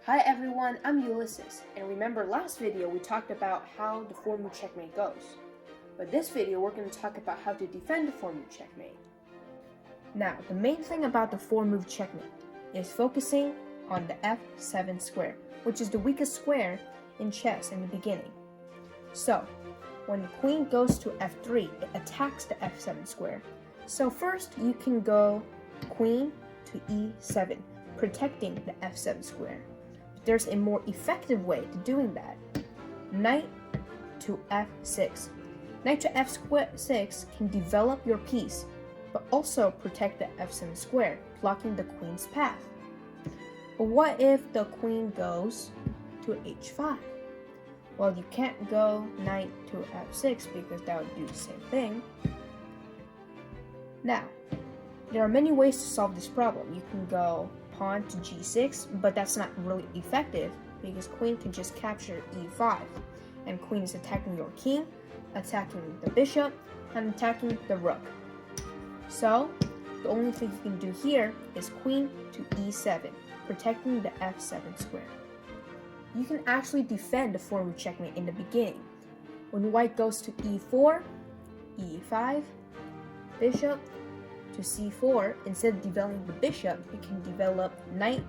Hi everyone, I'm Ulysses, and remember last video we talked about how the 4-move checkmate goes. But this video we're going to talk about how to defend the 4-move checkmate. Now, the main thing about the 4-move checkmate is focusing on the f7 square, which is the weakest square in chess in the beginning. So, when the queen goes to f3, it attacks the f7 square. So first you can go queen to e7, protecting the f7 square. There's a more effective way to doing that. Knight to f6. Knight to f6 can develop your piece, but also protect the f7 square, blocking the queen's path. But what if the queen goes to h5? Well, you can't go knight to f6 because that would do the same thing. Now, there are many ways to solve this problem. You can go pawn to g6, but that's not really effective because queen can just capture e5, and queen is attacking your king, attacking the bishop, and attacking the rook. So the only thing you can do here is queen to e7, protecting the f7 square. You can actually defend the 4-move checkmate in the beginning. When white goes to e4, e5, bishop to c4, instead of developing the bishop, you can develop knight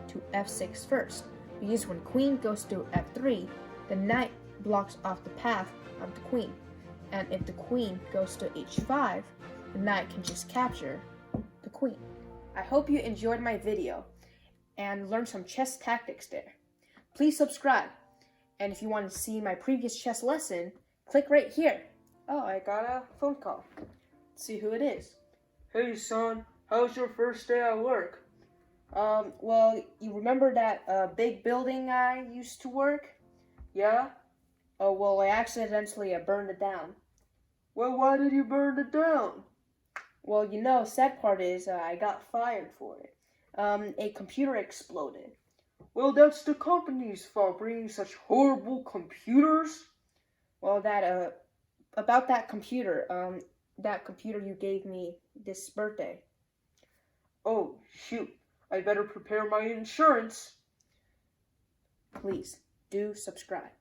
to f6 first, because when queen goes to f3, the knight blocks off the path of the queen, and if the queen goes to h5, the knight can just capture the queen. I hope you enjoyed my video and learned some chess tactics there. Please subscribe, and if you want to see my previous chess lesson, click right here. Oh, I got a phone call. Let's see who it is. Hey son, how's your first day at work? Well, you remember that big building I used to work? Yeah? Oh, well, I accidentally burned it down. Well, why did you burn it down? Well, you know, sad part is I got fired for it. A computer exploded. Well, that's the company's fault, bringing such horrible computers. Well, about that computer you gave me this birthday. Oh, shoot. I better prepare my insurance. Please, do subscribe.